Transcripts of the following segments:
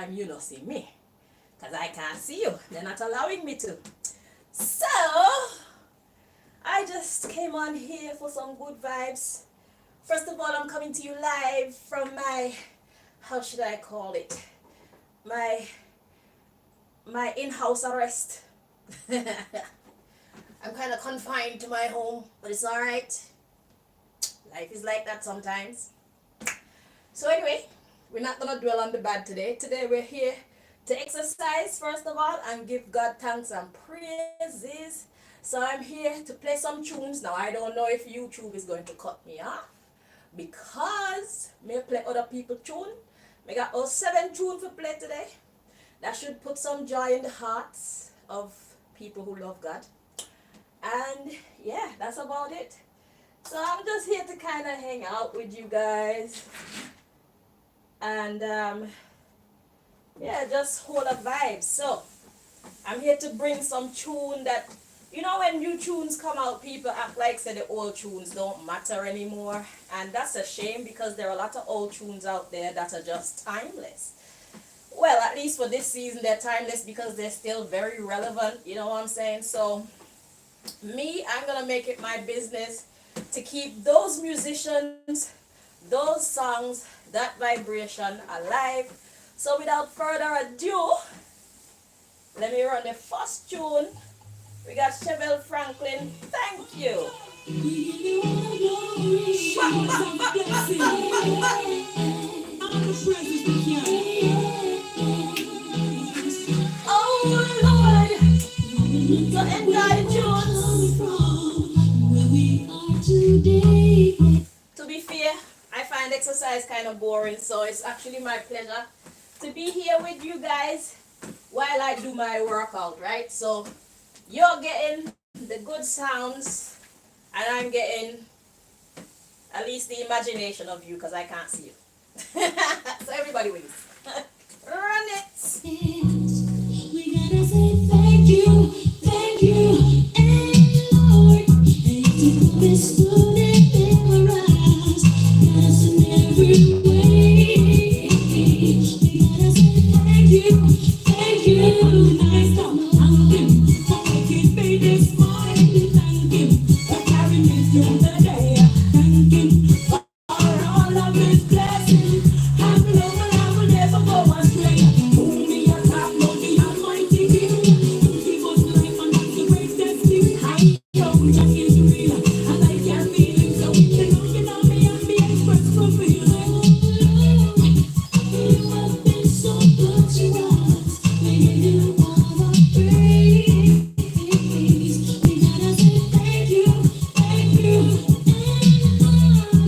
time you not see me. Because I can't see you. They're not allowing me to. So, I just came on here for some good vibes. First of all, I'm coming to you live from my, how should I call it? My in-house arrest. I'm kind of confined to my home, but it's alright. Life is like that sometimes. So anyway, we're not going to dwell on the bad today. Today we're here to exercise first of all and give God thanks and praises. So I'm here to play some tunes. Now I don't know if YouTube is going to cut me off because may play other people tune. I got all 7 tunes to play today. That should put some joy in the hearts of people who love God. And yeah, that's about it. So I'm just here to kind of hang out with you guys. And yeah, just hold a vibe. So I'm here to bring some tune that, you know, when new tunes come out, people act like say the old tunes don't matter anymore. And that's a shame because there are a lot of old tunes out there that are just timeless. Well, at least for this season, they're timeless because they're still very relevant. You know what I'm saying? So I'm going to make it my business to keep those musicians, those songs, that vibration alive. So without further ado, let me run the first tune. We got Chevelle Franklin. Thank you. Oh Lord, so enjoy the tunes. To be fair, I find exercise kind of boring, so it's actually my pleasure to be here with you guys while I do my workout, right? So you're getting the good sounds and I'm getting at least the imagination of you because I can't see you. So everybody wins. Run it. We gotta say thank you, and Lord, thank you for this food and us, yes, in every way. We gotta say thank you, nice song, thank you, for making me this morning, thank you, for carrying me through the day, thank you, for all of His blessings. I'm loved and I will never go astray. Whom me attack, Lord, the Almighty King. He was life and that's the greatest thing. I know that is real, and I can feel it. So if you're looking at me and me express my feeling. You have been so good to us. We give you all the praise. We gotta say thank you, and Lord,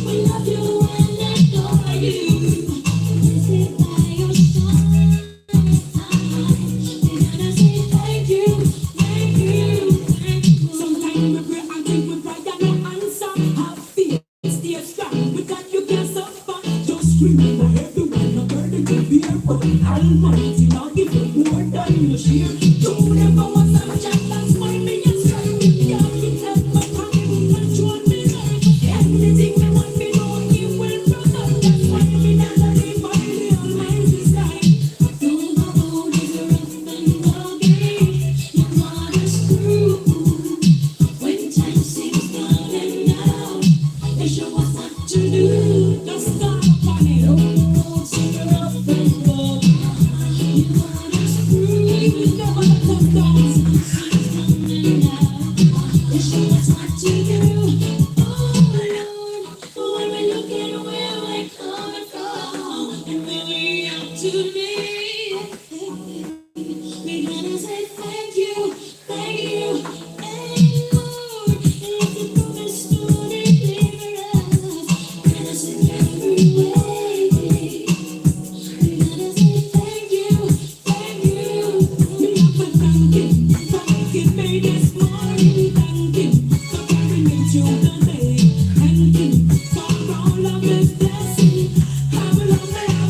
we love you and adore you. Is it by your side? We gotta say thank you, Sometimes we pray and think we pray and no answer. Have faith, stay strong. Without you can't suffer. Just remember everyone a burden to bear, but Almighty not give you more than you share. Don't never want some chance, find me and strive with God. He help my time, control me life. Anything me want me know He will provide. That's why me not a live by the Almighty side. Though the road is rough and rugged, your God is true. When time seems down and out, they show us what to do. Just start upon it. Oh, the road seems rough and rugged, your God is true. You never let them down. And out, they show us what to do. Oh Lord, when we look at where we're coming from and where we are today, we gotta say thank you, and Lord, if you promise to deliver us, let us in every way. We gotta say thank you, we have to thank Him for making me this morning, thank Him for carrying me through the day, thank Him for all of His blessings. I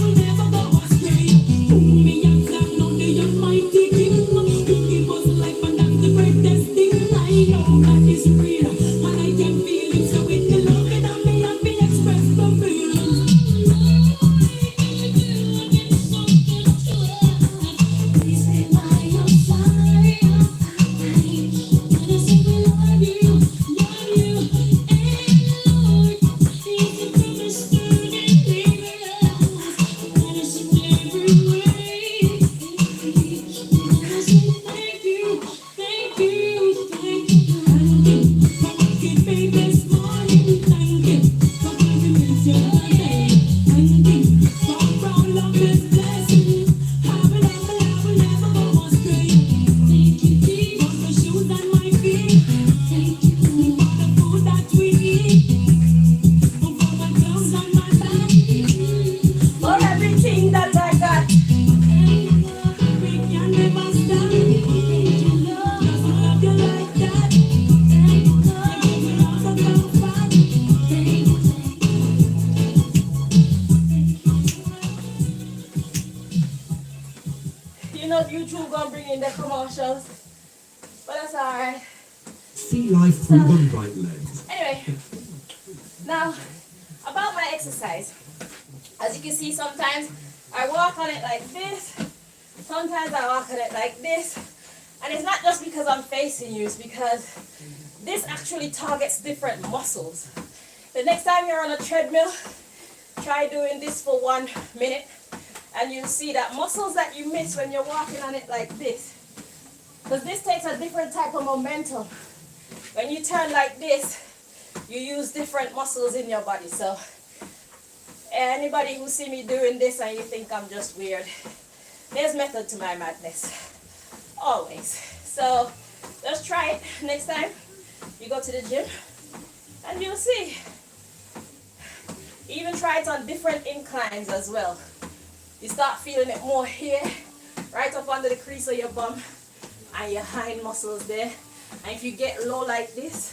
will never go astray. Whom me and God know the Almighty King. He give us life and that's the greatest thing. I know that is real and I can feel it. So with the love in me and me express the feeling. YouTube gonna bring in the commercials, but that's alright. See life through the right lens. Anyway, now about my exercise. As you can see, sometimes I walk on it like this, sometimes I walk on it like this, and it's not just because I'm facing you, it's because this actually targets different muscles. The next time you're on a treadmill, try doing this for 1 minute, and you'll see that muscles that you miss when you're walking on it like this, because this takes a different type of momentum. When you turn like this, you use different muscles in your body. So anybody who see me doing this and you think I'm just weird, there's method to my madness, always. So just try it next time you go to the gym and you'll see. Even try it on different inclines as well. You start feeling it more here, right up under the crease of your bum and your hind muscles there. And if you get low like this,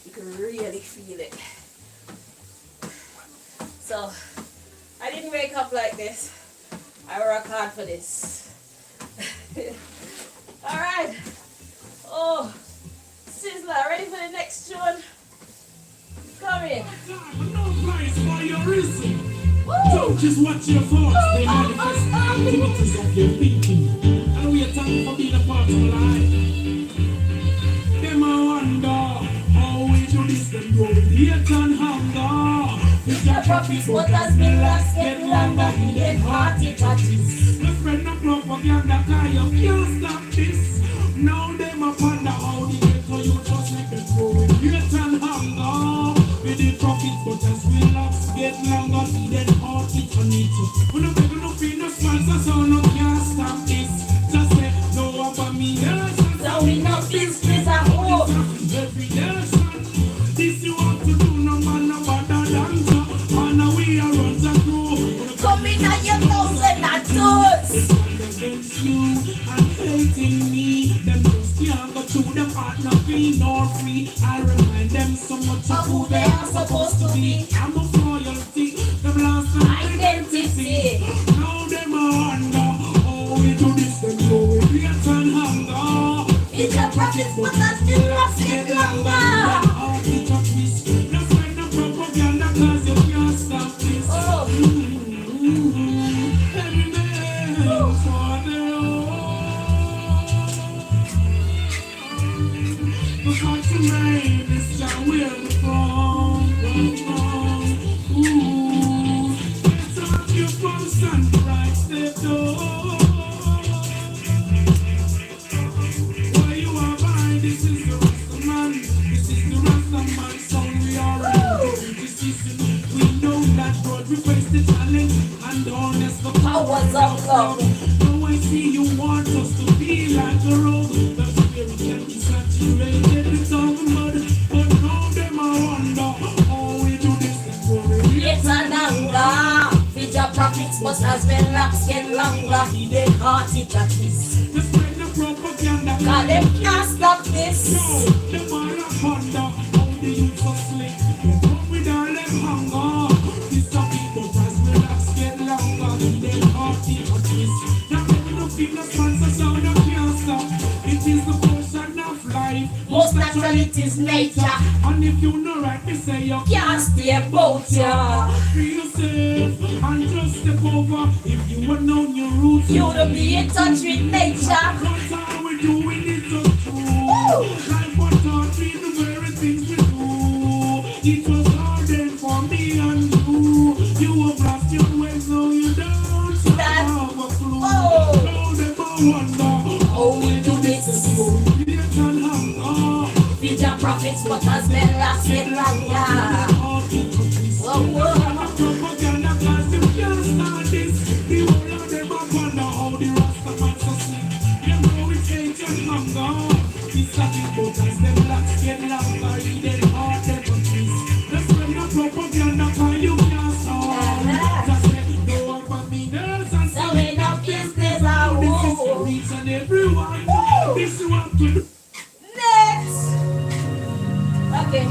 you can really feel it. So, I didn't wake up like this. I work hard for this. Alright. Oh, Sizzler, ready for the next tune? Come in. No price for your reason. Don't just watch your thoughts, they manifest activities of your thinking. And we are thankful for being a part of life. Them I wonder how we do this, them go with hate and hunger. It's your profits, but as the last get longer, he get hearty touches. The friend of propaganda, cause you can't stop this. Now them I wonder how they get for you just like them go with hate and hunger. With the profits, but as we last get longer, he get hearty touches. We don't make no feel no sponsor, so no can't stop this. Just say no about me, yes. So we know business at home. Every nation, this you want to do, no man no better than you. And now we are on the crew. Come in at your nose and not toes. It's against you and hating me. Them just can't go to the partner fee nor free. I remind them so much of who they are supposed to be. I'm of royalty, them lost Identity. now them are under. Oh, we do this, them go with hate and hunger. It's your profits, but as the last get longer. Oh, it's a twist. Let's find the propaganda, cause you can't stop this. Oh. Every man for their own. Because tonight is just where we're from. Ooh, let's have you from sunrise to dawn. Where you are by, this is the Rasta man. This is the Rasta man song we are in this season. We know that God we face the challenge and honest the Powers of love. Now I see you want us to be like a road. The spirit can be saturated with all the mud. But now them I wonder how we do this and go It's an anger. With your profits, but as when laps get longer, he get hearty touches. the spread the propaganda. Cause them can't stop this. Them all a wonder how the youth are slick. They come with all them hunger. This a people as we laps get longer. They hearty touches. Now them no feel no sponsor, so no can't stop. It is the portion of life. Most natural it is nature. And if you know right, they say you Can't stay about ya. feel safe and just step over. If you would know your roots, You to be in touch with nature. that's how we doing it just true. Life was taught me the very things we do. It was hardened for me and you. You have lost your way, so you don't That- have a clue. Oh. Now them I wonder Oh, we do this. hate and hunger. With your profits, but as when laps get longer. Whoa, whoa. Propaganda class, you can't stand this. The whole of them are wonder how the Rasta man so sleep. You know it's hate and hunger. It's a big boat as them blacks get longer. He dead hard, them countries. That's when the propaganda cause you can't stand. Just let go up on me nerves and So we know business at this is for home. each and everyone. This is what to do. Next. Okay.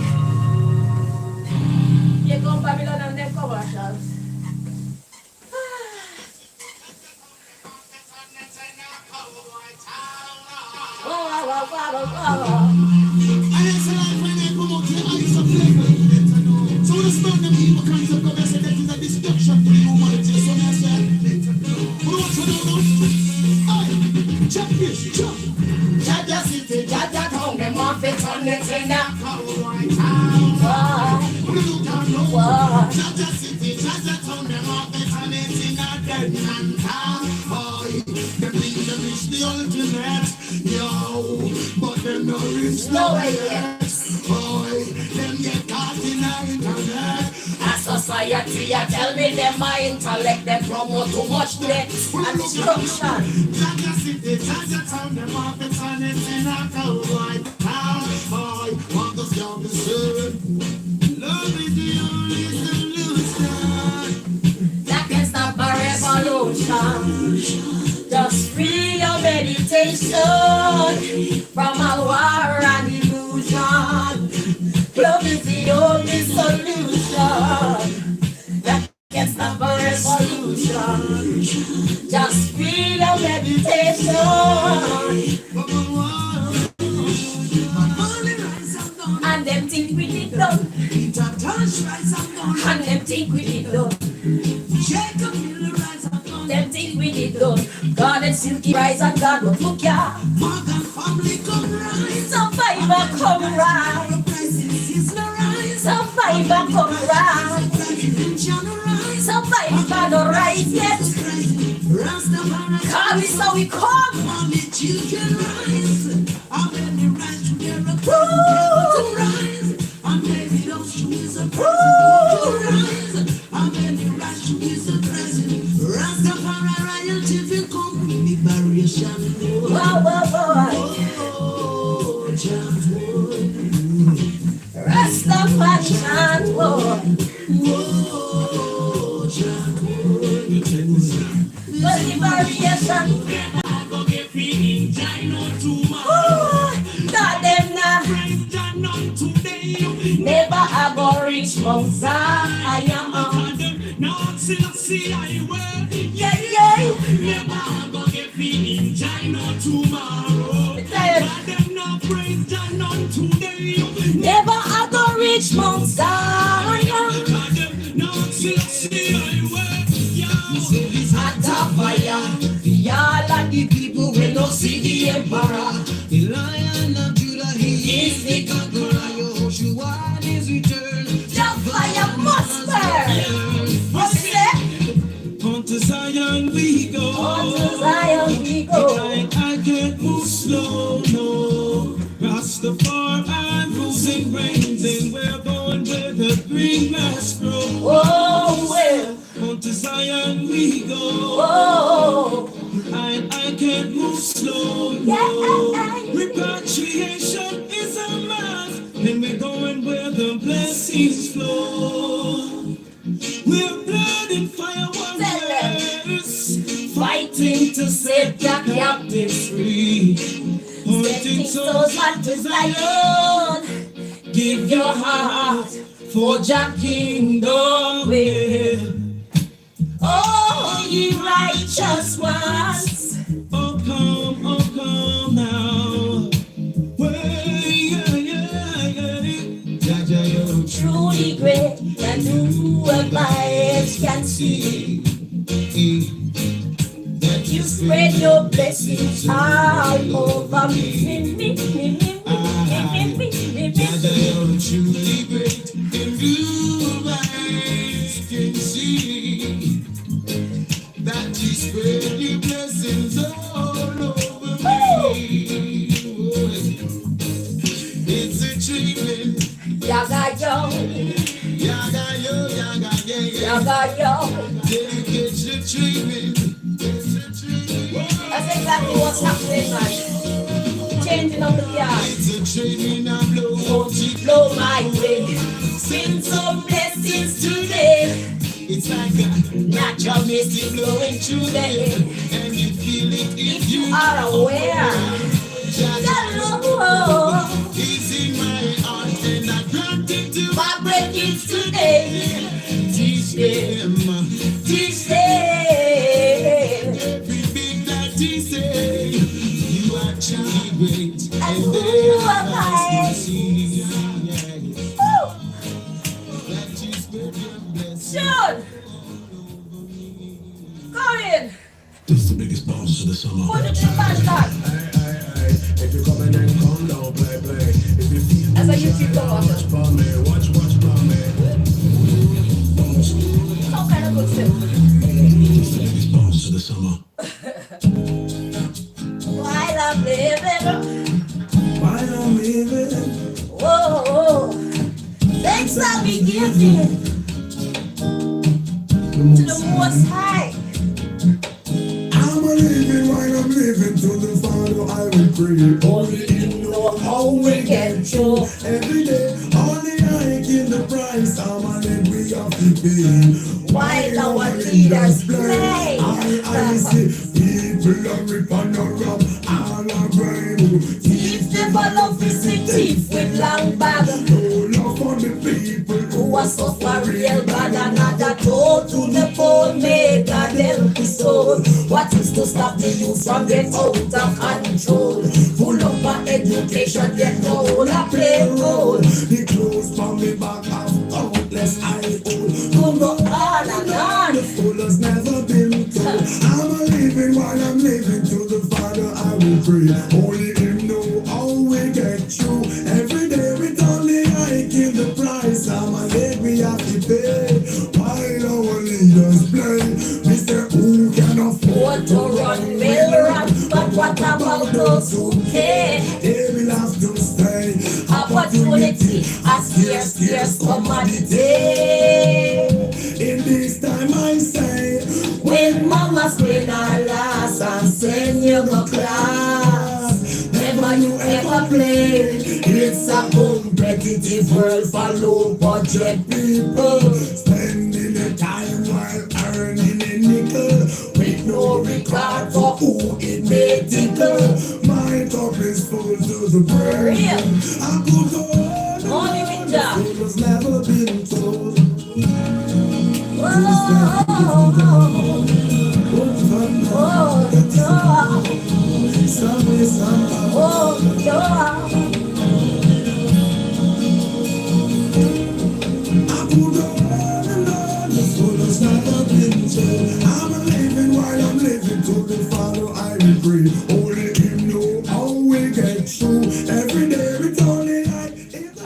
city, Jaja town, them off the planet in a dead man town. Boy, them think them reach the ultimate, yo, but them no reach nowhere yet. Boy, them get caught in the internet. A society, I tell me them my intellect, them promote too much debt and destruction. Jaja city, Jaja town, them off the planet in a cowboy town. Boy, what does y'all deserve? Love is the only solution That can stop a revolution. Just free your meditation from a war and illusion. Love is the only solution that can stop a revolution. Just free your meditation. And them think we did done. And them think we did done. Them think we did done. God and Silky rise and God will look ya. Survivor come rise. Survivor come rise. Survivor no rise yet. Call me so we come. Children rise, and when they rise together, to rise, and maybe those shoes are present. To rise, and when they rise to is the present. Rastafari royalty will come, liberation. Wow, wow, wow. Oh, chant boy. Rastafari chant boy. Oh, chant boy. The liberation. Not them now. Never I go reach Mount Zion. Yeah, yeah. Never I go get feeling China tomorrow. Never I go reach Mount Zion. At a fire, y'all and the people will not see the emperor. The Lion of Judah, he is the conqueror. Yehoshua is returned. The fire must burn. What's that? On to Zion we go. On to Zion we go. I can't move slow, no. Rastafari rules and reigns, and we're going where the green grass grows. Oh, well. On to Zion we go. Oh, I can't move slow, no. yeah. Repatriation is a must, and we're going where the blessings flow. We're blood and fire warriors, fighting to set your captives free. Setting souls back to Zion. Give your heart for your kingdom. Oh, ye righteous ones. Oh come now. Well, yeah. Truly great, and who of my eyes can see that you spread your blessings all over me. Truly great, and who eyes can see that you spread your blessings all over me. It's a treatment. Yaga yo, Yaga yo, yaga yeah. yaga yo. Dedication treatment. That's exactly what's happening, man. Changing up the yard. It's a training I blow. Won't you blow my way? Send some blessings today. It's like a Natural mystic flowing through the air. and you feel it If you are aware, the Lord He's in my heart and I grant it to vibrate it today. teach them. Teach them. Everything that he say, you are truly great. And who am I? See, Woo! that you spread your blessings. Sean! Come in! This is the biggest bounce of the summer. Put it in the bastard! If you come in and come down, play. If you feel That's a YouTube go on. watch for me. Bounce Thanks I'll be giving to the Most High. I'm a living while I'm living to the Father I will pray. Only Him know how we get through every day. Only I give the price. I'm a live we have to pay. While our leaders play, I see people are ripping around all around. thief develop thief with long bag. No love for the people Who a suffer real bad, another toe to the bone, may God help his soul. What is to stop the youth from get out of control? Full of my education, yet no one a play role. The clothes from me back have countless I own. Come go on and on. The fool has never been told. I'm a living while I'm living to the Father I will pray. Only Him know how we get through every day. With only I give the price. I'm a live we have to pay. While our leaders play, Mr. Who can afford To run will run, but what about those who care? They will have to stay. Opportunity, a scarce commodity. In this time I say, When mama's been a last and send you go class, never you ever play. It's a competitive world for low budget people spending the time while earning a nickel with no regard for who it may tickle. My cup is full to the brim. I could go on Only and with that. it was never been told. I'm a living while I'm living to the Father I will pray. Only Him know how we get through every day with only I.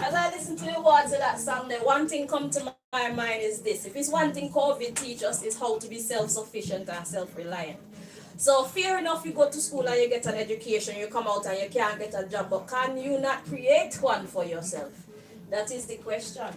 As I listen to the words of that song, the one thing come to my mind is this. If it's one thing COVID teach us is how to be self-sufficient and self-reliant. So fair enough, you go to school and you get an education, you come out and you can't get a job, but can you not create one for yourself? That is the question.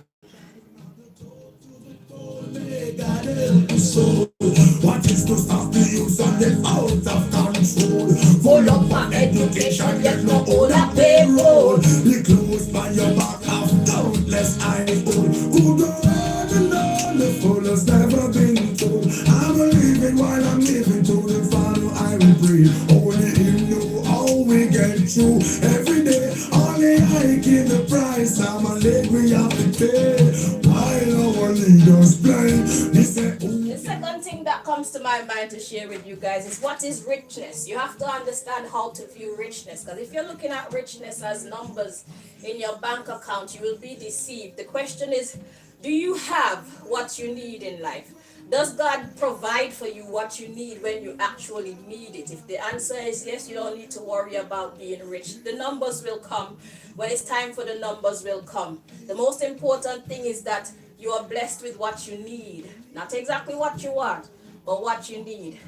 What is to stop the youth and get out of control? Full of my education, yet no own a payroll. The clothes by your back have countless I own. Who go on and on, the fool has never been told. I'm a living while I'm living to the Father I will pray. Only Him know how we get through every day. Only I give the price. I'm a live we have to pay. While our leaders play, they say, The second thing that comes to my mind to share with you guys is what is richness. You have to understand how to view richness, because if you're looking at richness as numbers in your bank account, you will be deceived. The question is, do you have what you need in life? Does God provide for you what you need when you actually need it? If the answer is yes, you don't need to worry about being rich. The numbers will come. When it's time for the numbers will come. The most important thing is that you are blessed with what you need. Not exactly what you want, but what you need.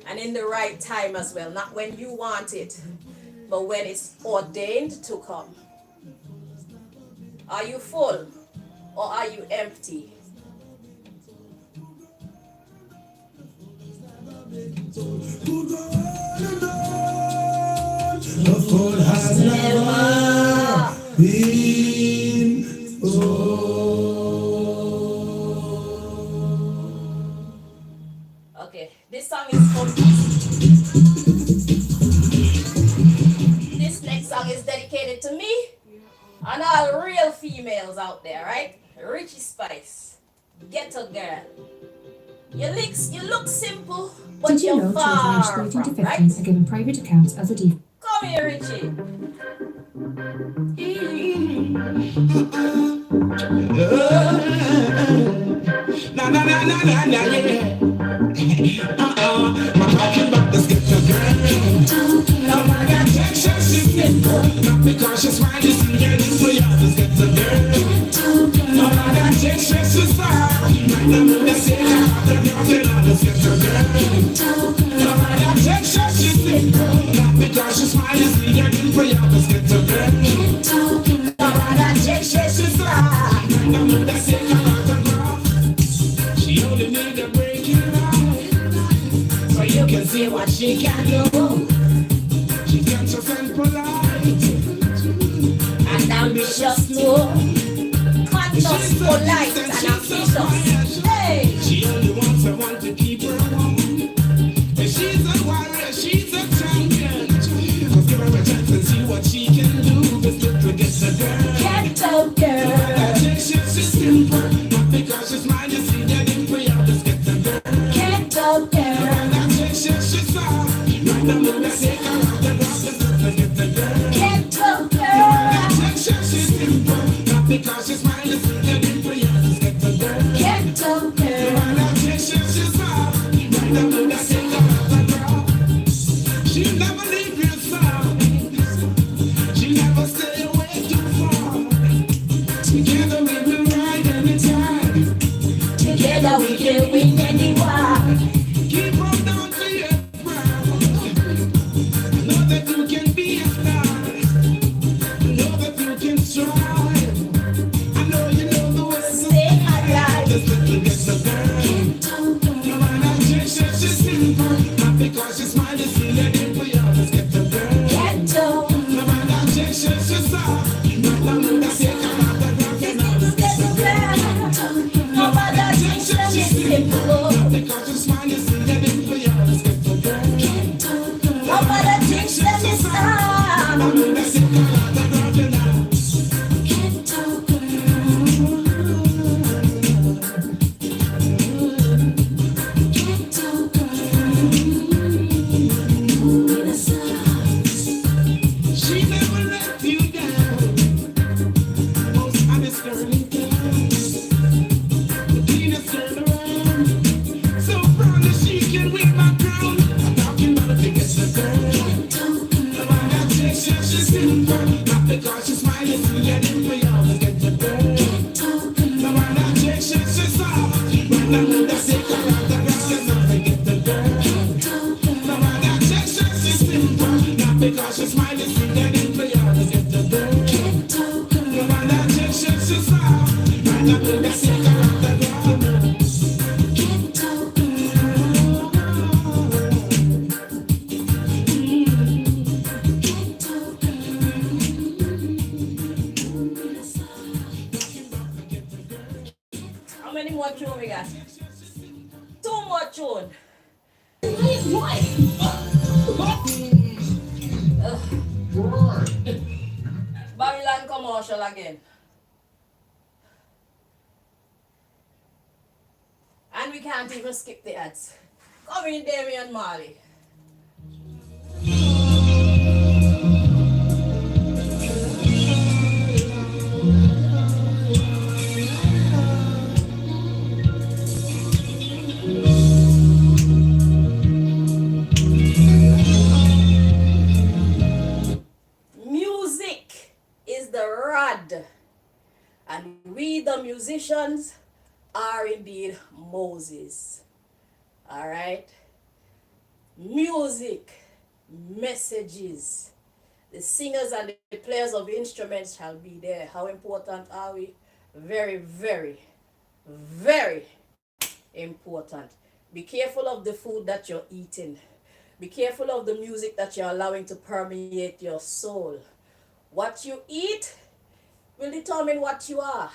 And in the right time as well. Not when you want it, but when it's ordained to come. Are you full or are you empty? who go on and on, the fool has never been told. Okay, this song is for this next song is dedicated to me and all real females out there, right? Richie Spice, Ghetto Girl. You look simple, but Did you you're know children aged far 13 to from, 15 right? are given private accounts as a default? Come here, Richie. Na na na na na na yeah. My talking about this get the girl. Now I got Texas, she's simple. Not because she's fine, she's getting for you. Just get the girl. Now I got Texas, she's fine. Right now I'm gonna say I got the girl. Just get the girl. Now I got Texas, she's simple. Not because she's fine, she's getting for you. Just get the girl. Now I got Texas, she's fine. know that take her out the ground. She only need a break in life, so you can see what she can do. She can just and polite, And ambitious too. Conscious, polite, and ambitious. Hey! she only wants someone to keep her warm. And she's a warrior, she's a champion. So give her a chance and see what she can do. This little gets a girl. Ghetto girl. She's simple, not because she's mine. You see that in play, I'll just get the girl. Ghetto girl. She's soft. Right now, move that take her out the ground. This little get the girl. Ghetto girl. She's simple, not because she's mine. You see that in play, I'll just get the girl. Ghetto girl. She's soft. Right now, move that take her out the ground. She'll never leave your side. She'll never stay away too far. Together we will ride anytime. Together we can win any war. Keep on down to your ground. Know that you can be a star. Know that you can strive. I know you know the way to Stay alive. this little gets a girl. No matter she's simple. Not because she's mine, you see that in for you. Let's get the girl. Ghetto. No matter she's soft. Not long enough to take her out the ground. Let's get the girl. No matter she's simple. Because she's mine, you see that in for you. Let's get the girl. No matter she's simple. Let's take her out the ground now. She never let you down. Most honest girl in town. The cleanest girl around. So proud that she can wear my crown. I'm talking about the biggest girl. The one that takes her, she's simple. Not because she's smiling, see it in for y'all. Let's get the girl. The one that takes her, she's soft. When I move that take her out the ground, let's not forget the girl. The one that takes her, she's simple. Not because she's smiling, see it in for y'all. Let's get the girl. The one that takes her, she's soft. When I move that take her out the ground. How many more tune we got? 2 more tune. Babylon commercial again. And we can't even skip the ads. Come in, Damian Marley. Music is the rod, and we, the musicians, are indeed Moses. All right? Music, messages. The singers and the players of instruments shall be there. How important are we? Very, very, very important. Be careful of the food that you're eating. Be careful of the music that you're allowing to permeate your soul. What you eat will determine what you are.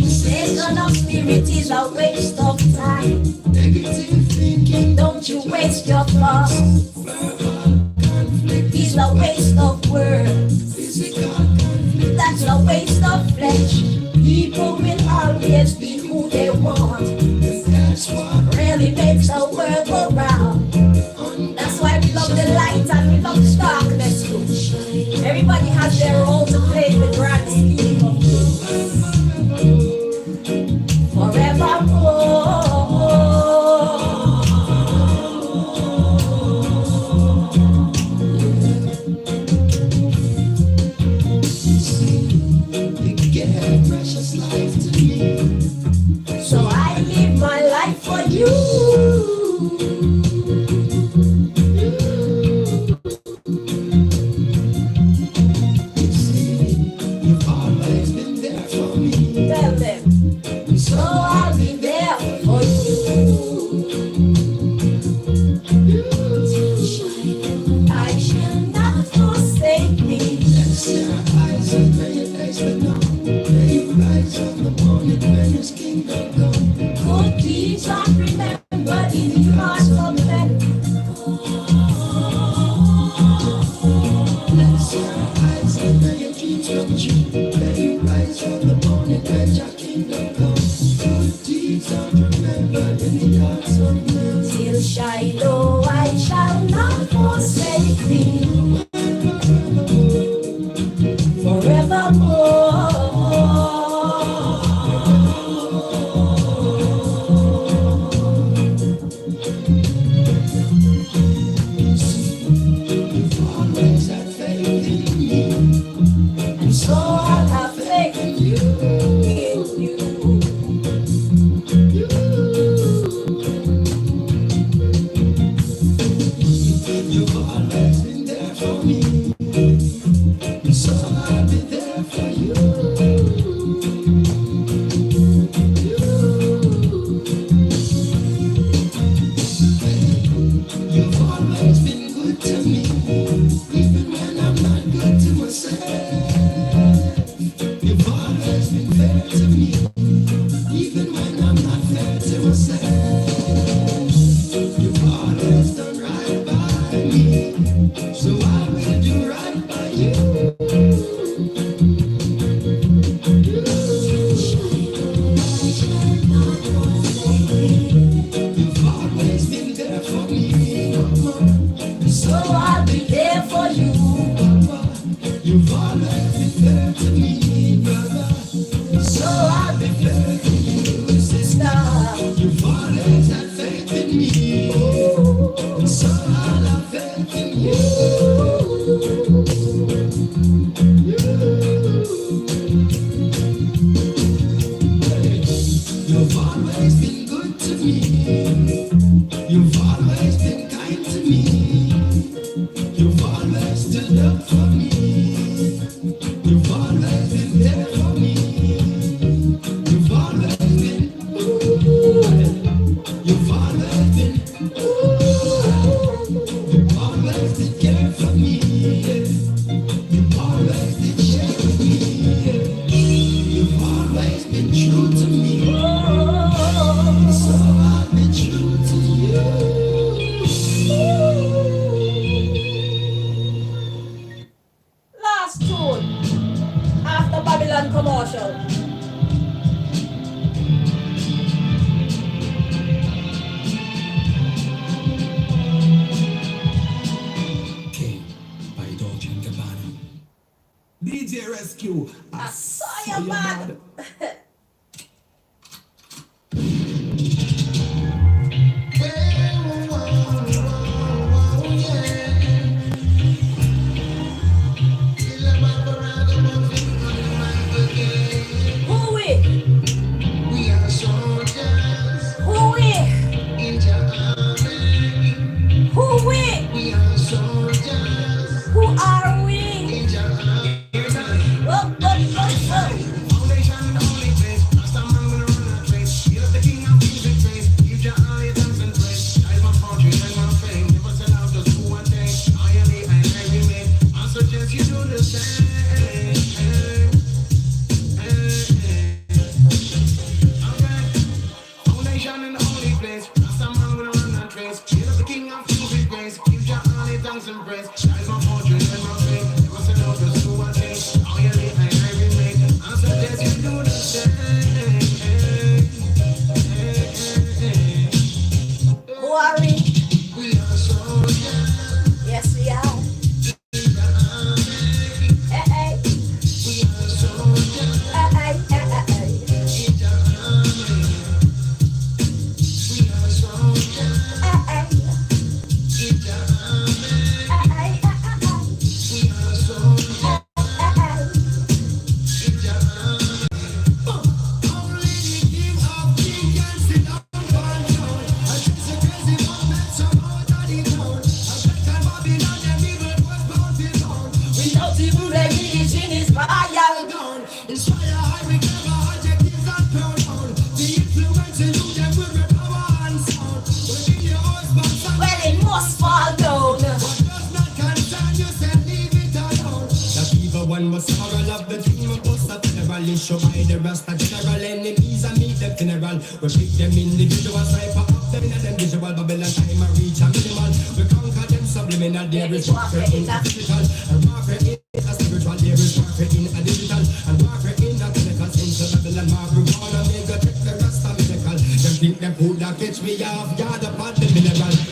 Station of spirit is a waste of time. Don't you waste your thoughts. It's a waste of words. That's a waste of flesh. People will always be who they want. That's what really makes the world go round. That's why we love the light and we love the darkness too. Everybody has their role to play in the grand scheme of things. Forevermore. Shiloh, I shall not forsake thee forevermore. You've always had faith in me, And so I'll have faith in you. you've always been there for me, so I'll be there for you. You've always been good to me, even when I'm not good to myself. You've always been fair to me, even when I'm not fair to myself. You've always done right by me, so I will do right by you. You've always been there for me, Mama, So I'll be there for you. Papa. You've always been fair to me, brother, So I'll be fair to you, sister. there. You've always had faith in me, so I'll have faith in You've always been good to me. You've always been kind to me. You've always stood up for me. You've always been there for me. You've always been. You've always been. You've always did care for me. You've always did share with me. You've always been true to me. So I'll be true to you. Last tune after Babylon commercial. King by Dolce & Gabbana. DJ Rescue. I saw you, man. Who we? We are soldiers Who we? in your army. Who we? We are soldiers Who are we? in your army. Whoa, whoa, whoa, Foundation in the holy place. Last time I'm gonna run that race. Be the king of music praise. Give your all your thanks and praise. That is my fortune and my fame. Never sell out, just do one thing. I am the and I remain. I suggest you do the same. Foundation in the holy place. Last time I'm gonna run that race. Be the king of music praise. Give your all your thanks and praise. That is my fortune and my fame. Never sell out, just do one thing. I am the and I remain. I suggest you do the same. who are we? We are soldiers. Yes, we are. Hey, hey, We are soldiers. hey, hey, hey, hey. In the army. We are soldiers. Hey, hey, In the army. hey, hey, hey, hey. We are soldiers. In the army. Only the king of kings can sit on one throne. I just a crazy moment, some out of the town. I bet that Babylon, them evil was bound to down. Without evil, the religion is vile. Down. Inspire high, we clever adjectives and pronoun. The influence in you, them will be power and sound. Within your husband, son, Well, it must fall down. what does not concern you, say leave it alone. The evil one must moral of the dream of us, the federal issue by the rest of general enemies and meet them funeral. We pick them individual, cipher up them in them visual. Babylon time I reach a minimal. We conquer them subliminal. There is warfare in the physical and warfare in a spiritual. There is warfare in a digital and warfare in the clinical. Into Babylon, marijuana, make a take the rest of medical. Them think them could not catch me off guard upon the mineral.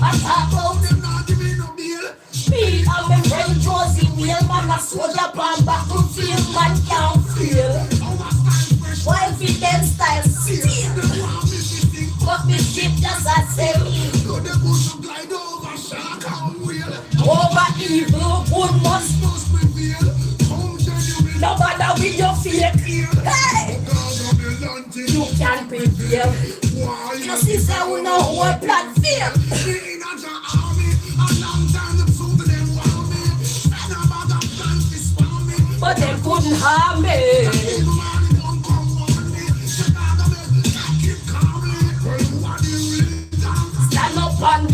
I talk about Them not give me no deal. me and my friend Josie Wheel. Man a soldier pan battlefield. Man can't feel. Our style fresh. Why fit them style still? Them want me to think. But me ship just a sailing. Go the bush and glide over shark and whale. Over evil, good must. Must prevail. Come genuine. No matter with your fake. Hey! Because of the luncheon. You can prevail. Why You see, say we know whole plan fail. me in a army. A long time the suit of them want me. And about the plans to spawn me. But they couldn't harm me. Even man it don't come on me. Chicago me. Keep calmly. Well, you are the real dance. Stand up and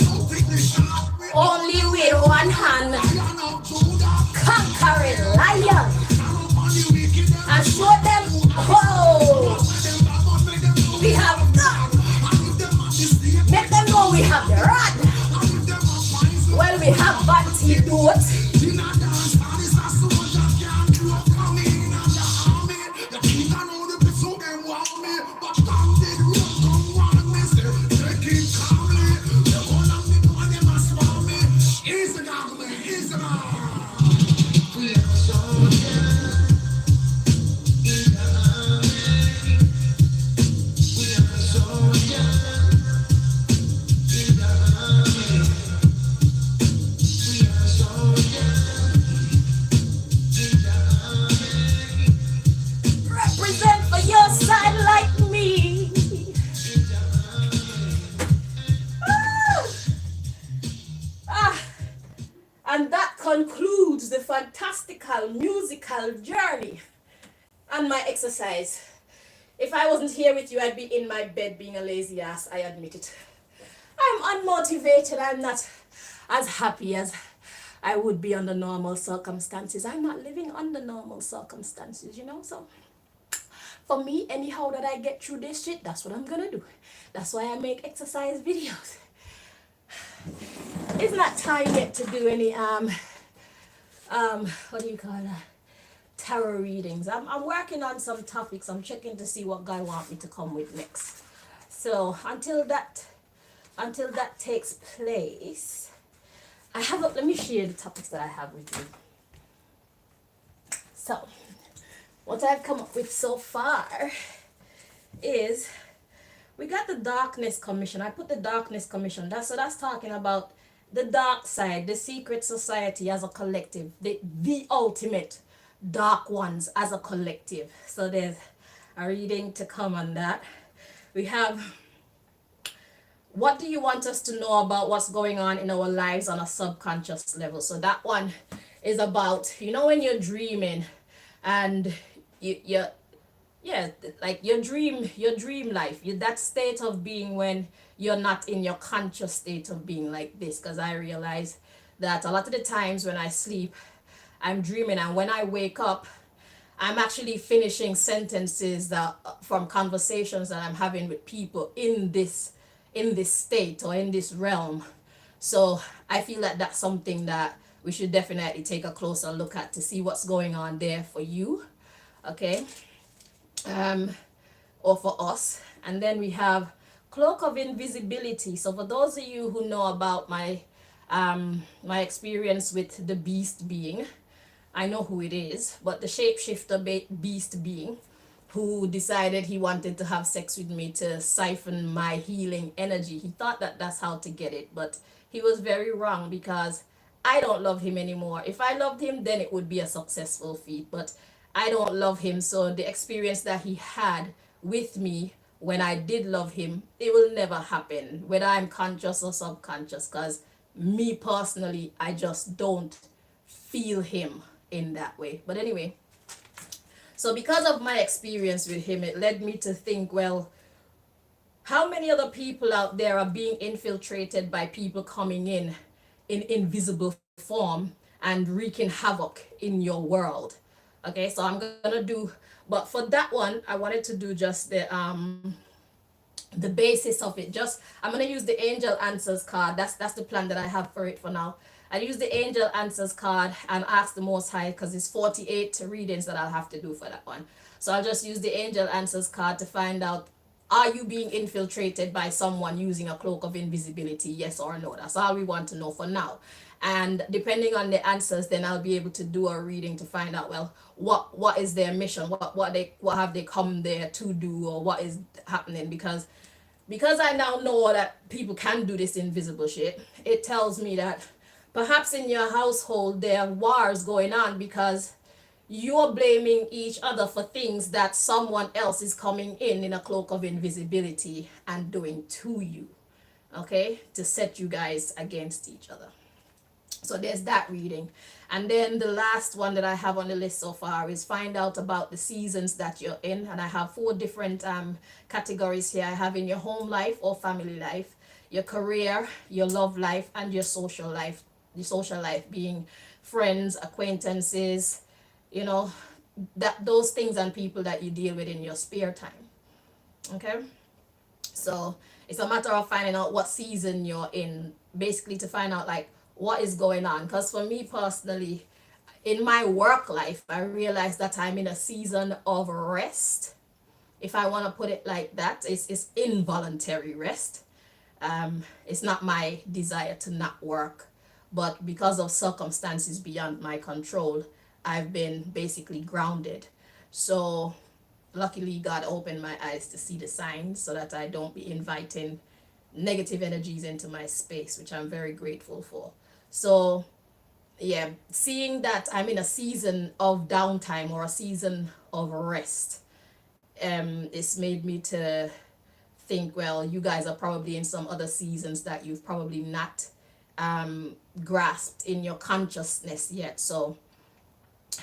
Don't think they shot me. only with one hand. Lion of Judah. Conquering lion. Stand up on the wicked. And show them, whoa, we have God. Make them know we have the rod. Well, we have antidote. Represent for your side like me. And that concludes the fantastical musical journey and my exercise. If I wasn't here with you, I'd be in my bed being a lazy ass, I admit it. I'm unmotivated, I'm not as happy as I would be under normal circumstances. I'm not living under normal circumstances, you know, so for me, anyhow that I get through this shit, that's what I'm gonna do. That's why I make exercise videos. It's not time yet to do any what do you call that? Tarot readings. I'm working on some topics. I'm checking to see what God wants me to come with next. So until that takes place, let me share the topics that I have with you. So what I've come up with so far is we got the Darkness Commission. I put the Darkness Commission. That's talking about the dark side, the secret society as a collective, the ultimate dark ones as a collective. So there's a reading to come on that. We have, what do you want us to know about what's going on in our lives on a subconscious level? So that one is about, you know, when you're dreaming and like your dream life, that state of being when you're not in your conscious state of being like this. Because I realize that a lot of the times when I sleep, I'm dreaming, and when I wake up, I'm actually finishing sentences that from conversations that I'm having with people in this state or in this realm. So I feel that that's something that we should definitely take a closer look at to see what's going on there for you, okay, or for us. And then we have Cloak of Invisibility. So for those of you who know about my experience with the beast being, I know who it is, but the shapeshifter beast being who decided he wanted to have sex with me to siphon my healing energy. He thought that that's how to get it, but he was very wrong, because I don't love him anymore. If I loved him, then it would be a successful feat, but I don't love him. So the experience that he had with me when I did love him, it will never happen, whether I'm conscious or subconscious, because me personally, I just don't feel him in that way. But anyway, so because of my experience with him, it led me to think, well, how many other people out there are being infiltrated by people coming in invisible form and wreaking havoc in your world? Okay, so I'm gonna do, but for that one, I wanted to do just the basis of it. Just, I'm gonna use the Angel Answers card. That's the plan that I have for it for now. I use the Angel Answers card and ask the Most High, because it's 48 readings that I'll have to do for that one. So I'll just use the Angel Answers card to find out are you being infiltrated by someone using a cloak of invisibility? Yes or no? That's all we want to know for now. And depending on the answers, then I'll be able to do a reading to find out, well, what is their mission, what have they come there to do, or what is happening. Because I now know that people can do this invisible shit, it tells me that perhaps in your household there are wars going on because you're blaming each other for things that someone else is coming in a cloak of invisibility and doing to you, okay, to set you guys against each other. So there's that reading. And then the last one that I have on the list so far is find out about the seasons that you're in. And I have 4 different categories here. I have in your home life or family life, your career, your love life, and your social life. The social life being friends, acquaintances, you know, that those things and people that you deal with in your spare time. Okay? So it's a matter of finding out what season you're in, basically to find out like what is going on. Because for me personally, in my work life, I realize that I'm in a season of rest. If I want to put it like that, it's involuntary rest. It's not my desire to not work, but because of circumstances beyond my control, I've been basically grounded. So luckily God opened my eyes to see the signs so that I don't be inviting negative energies into my space, which I'm very grateful for. So yeah, seeing that I'm in a season of downtime or a season of rest, it's made me to think, well, you guys are probably in some other seasons that you've probably not grasped in your consciousness yet. So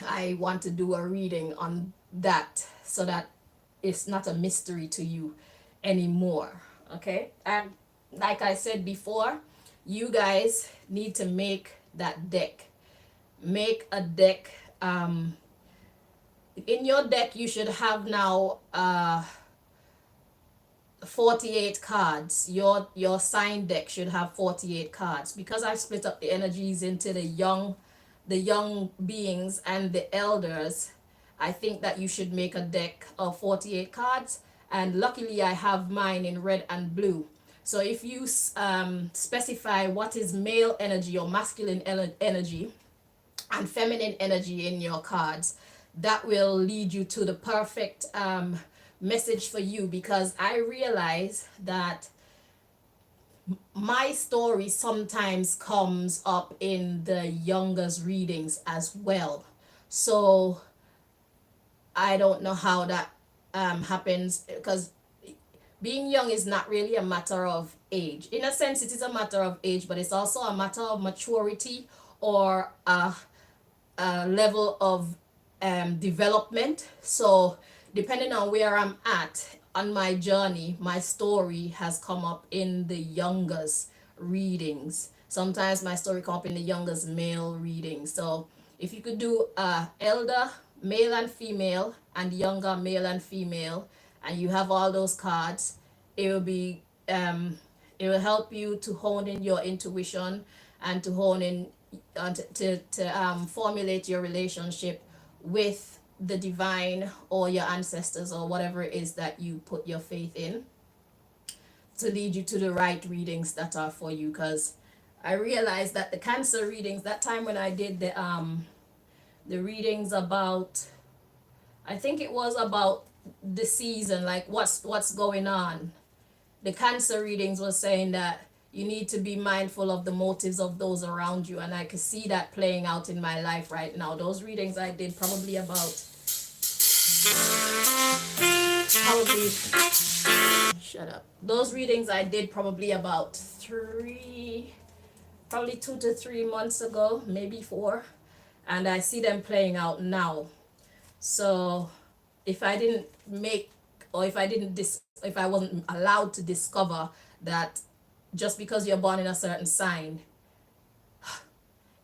I want to do a reading on that so that it's not a mystery to you anymore. Okay? And like I said before, you guys need to make that deck. Make a deck. In your deck, you should have now 48 cards. Your sign deck should have 48 cards. Because I've split up the energies into the young beings and the elders, I think that you should make a deck of 48 cards. And luckily I have mine in red and blue. So if you specify what is male energy or masculine energy and feminine energy in your cards, that will lead you to the perfect message for you. Because I realize that my story sometimes comes up in the youngest readings as well. So I don't know how that happens, because being young is not really a matter of age. In a sense, it is a matter of age, but it's also a matter of maturity or a level of development. So depending on where I'm at on my journey, my story has come up in the youngest readings. Sometimes my story come up in the youngest male readings. So if you could do elder male and female and younger male and female, and you have all those cards, it will be it will help you to hone in your intuition and to hone in to formulate your relationship with the divine or your ancestors or whatever it is that you put your faith in, to lead you to the right readings that are for you. Because I realized that the Cancer readings, that time when I did the readings about, I think it was about the season, like what's going on, the Cancer readings was saying that you need to be mindful of the motives of those around you, and I could see that playing out in my life right now. Those readings I did probably shut up. Those readings I did probably about 2 to 3 months ago, maybe 4, and I see them playing out now. So if I didn't make, or if I wasn't allowed to discover that just because you're born in a certain sign,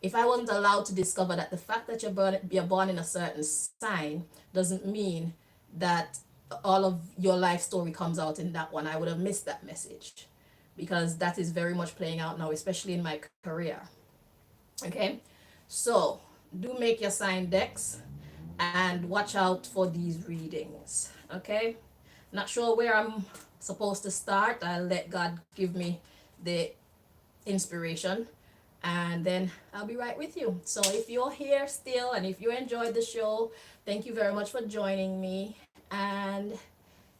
if I wasn't allowed to discover that the fact that you're born in a certain sign doesn't mean that all of your life story comes out in that one, I would have missed that message, because that is very much playing out now, especially in my career. Okay, so do make your sign decks and watch out for these readings. Okay, not sure where I'm supposed to start, I'll let God give me the inspiration, and then I'll be right with you. So if you're here still and if you enjoyed the show, thank you very much for joining me. And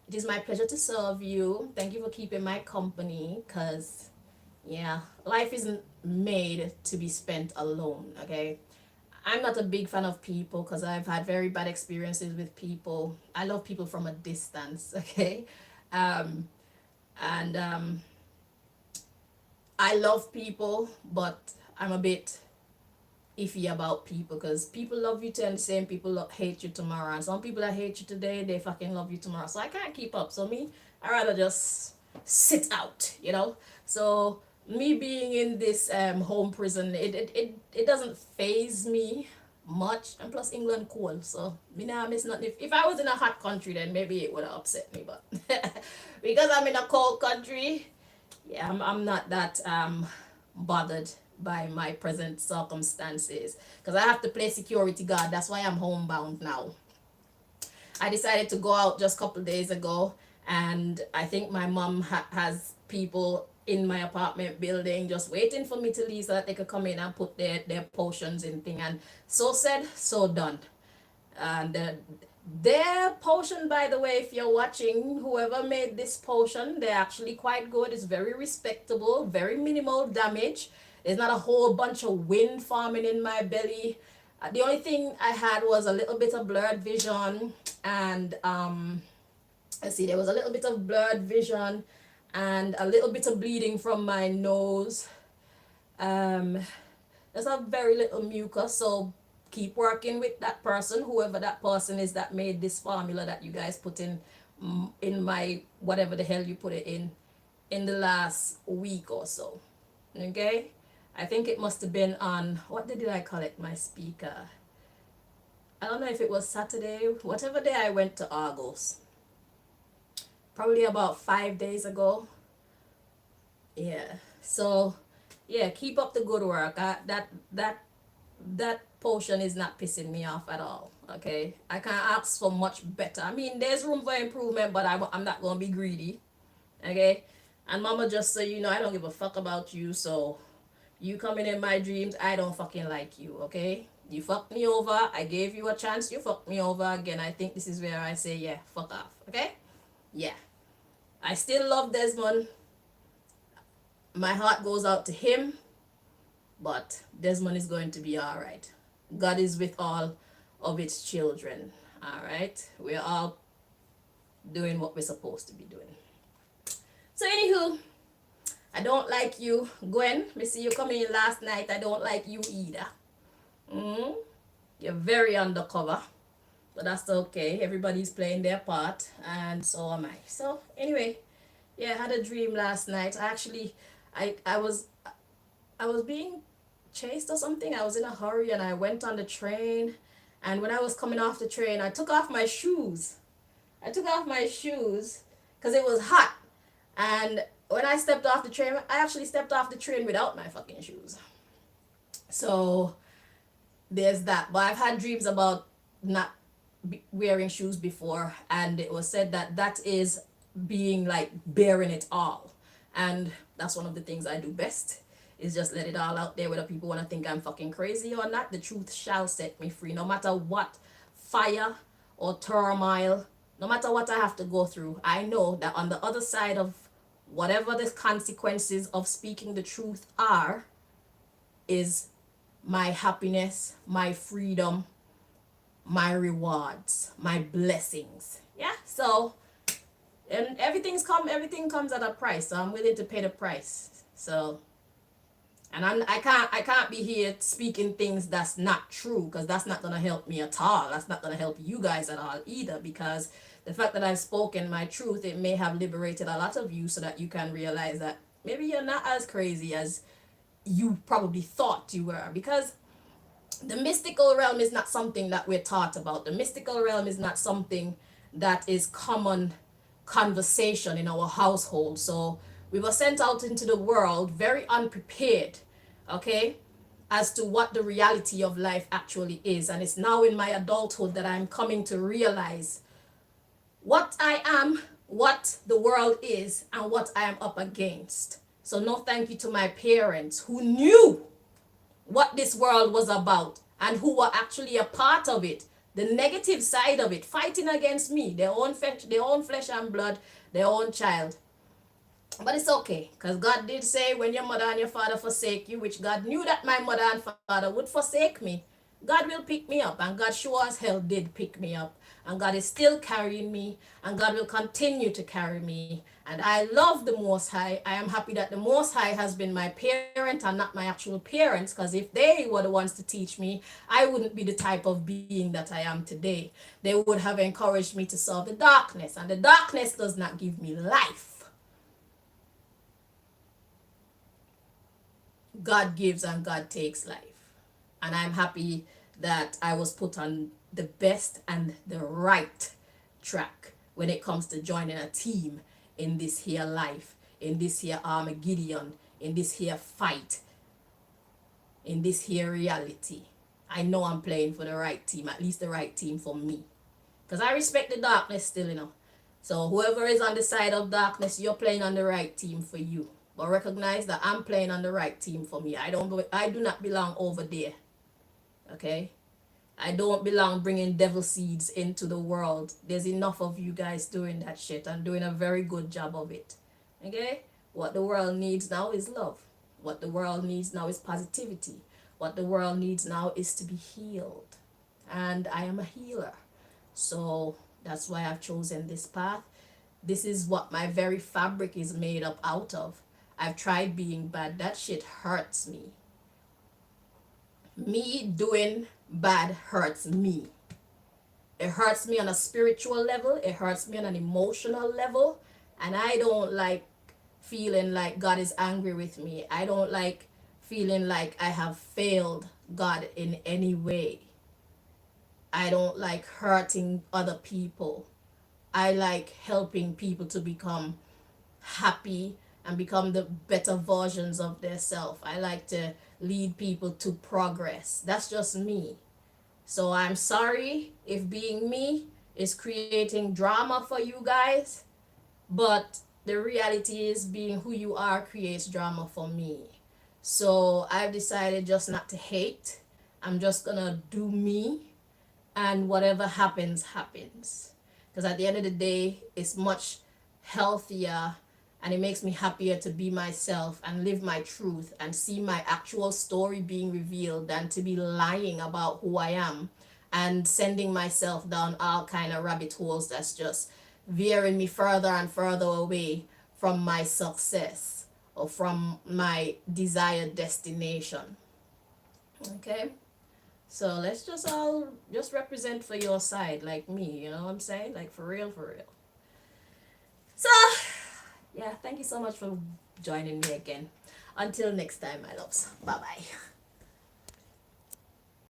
it is my pleasure to serve you. Thank you for keeping my company, because, yeah, life isn't made to be spent alone, okay? I'm not a big fan of people because I've had very bad experiences with people. I love people from a distance, okay? Um, and I love people, but I'm a bit iffy about people, because people love you today and the same people hate you tomorrow, and some people that hate you today, they fucking love you tomorrow. So I can't keep up. So me, I rather just sit out, you know. So me being in this home prison, it doesn't phase me much, and plus England cold, so me nah miss nothing. If I was in a hot country, then maybe it would have upset me, but because I'm in a cold country, yeah, I'm not that bothered by my present circumstances, because I have to play security guard. That's why I'm homebound now. I decided to go out just a couple days ago, and I think my mom has people in my apartment building just waiting for me to leave so that they could come in and put their potions in thing. And so said, so done. And their potion, by the way, if you're watching, whoever made this potion, they're actually quite good. It's very respectable, very minimal damage. There's not a whole bunch of wind farming in my belly. The only thing I had was a little bit of blurred vision, and let's see, there was a little bit of blurred vision and a little bit of bleeding from my nose. Um, there's a very little mucus, so keep working with that person, whoever that person is that made this formula that you guys put in my whatever the hell you put it in the last week or so. Okay, I think it must have been on, what did I call it, my speaker, I don't know if it was Saturday, whatever day I went to Argos, probably about 5 days ago. Yeah, so yeah, keep up the good work. That potion is not pissing me off at all. Okay, I can't ask for much better. I mean, there's room for improvement, but I'm not gonna be greedy. Okay, and mama, just so you know, I don't give a fuck about you. So you coming in my dreams, I don't fucking like you. Okay, you fucked me over. I gave you a chance. You fucked me over again. I think this is where I say, yeah, fuck off. Okay, yeah, I still love Desmond. My heart goes out to him, but Desmond is going to be all right. God is with all of its children. All right, we're all doing what we're supposed to be doing. So anywho, I don't like you, Gwen. We see you coming in last night. I don't like you either. You're very undercover, but that's okay. Everybody's playing their part, and so am I. So anyway, yeah, I had a dream last night. I was being chased or something. I was in a hurry and I went on the train, and when I was coming off the train, I took off my shoes. Because it was hot. And when I stepped off the train, I actually stepped off the train without my fucking shoes. So there's that. But I've had dreams about not wearing shoes before, and it was said that that is being like bearing it all. And that's one of the things I do best, is just let it all out there, whether people want to think I'm fucking crazy or not. The truth shall set me free, no matter what fire or turmoil, no matter what I have to go through. I know that on the other side of whatever the consequences of speaking the truth are, is my happiness, my freedom, my rewards, my blessings. Yeah, so, and everything comes at a price, so I'm willing to pay the price. So, and I can't be here speaking things that's not true, because that's not gonna help me at all. That's not gonna help you guys at all either, because the fact that I've spoken my truth, it may have liberated a lot of you, so that you can realize that maybe you're not as crazy as you probably thought you were. Because the mystical realm is not something that we're taught about. The mystical realm is not something that is common conversation in our household. So we were sent out into the world very unprepared, okay, as to what the reality of life actually is. And it's now in my adulthood that I'm coming to realize what I am, what the world is and what I am up against. So no thank you to my parents who knew what this world was about and who were actually a part of it, the negative side of it, fighting against me, their own flesh and blood, their own child. But it's okay, because God did say, when your mother and your father forsake you, which God knew that my mother and father would forsake me, God will pick me up. And God sure as hell did pick me up. And God is still carrying me. And God will continue to carry me. And I love the Most High. I am happy that the Most High has been my parent and not my actual parents. Because if they were the ones to teach me, I wouldn't be the type of being that I am today. They would have encouraged me to serve the darkness. And the darkness does not give me life. God gives and God takes life. And I'm happy that I was put on the best and the right track when it comes to joining a team in this here life, in this here Armageddon, in this here fight, in this here reality. I know I'm playing for the right team, at least the right team for me. Because I respect the darkness still, you know. So whoever is on the side of darkness, you're playing on the right team for you. But recognize that I'm playing on the right team for me. I do not belong over there. Okay? I don't belong bringing devil seeds into the world. There's enough of you guys doing that shit and doing a very good job of it. Okay? What the world needs now is love. What the world needs now is positivity. What the world needs now is to be healed. And I am a healer. So that's why I've chosen this path. This is what my very fabric is made up out of. I've tried being bad. That shit hurts me. Me doing bad hurts me. It hurts me on a spiritual level. It hurts me on an emotional level. And I don't like feeling like God is angry with me. I don't like feeling like I have failed God in any way. I don't like hurting other people. I like helping people to become happy and become the better versions of their self. I like to lead people to progress. That's just me. So I'm sorry if being me is creating drama for you guys, but the reality is being who you are creates drama for me. So I've decided just not to hate. I'm just gonna do me, and whatever happens, happens. Because at the end of the day, it's much healthier and it makes me happier to be myself and live my truth and see my actual story being revealed than to be lying about who I am and sending myself down all kind of rabbit holes that's just veering me further and further away from my success or from my desired destination. Okay? So let's just all just represent for your side like me, you know what I'm saying? Like for real, for real. So, yeah, thank you so much for joining me again. Until next time, my loves. Bye-bye.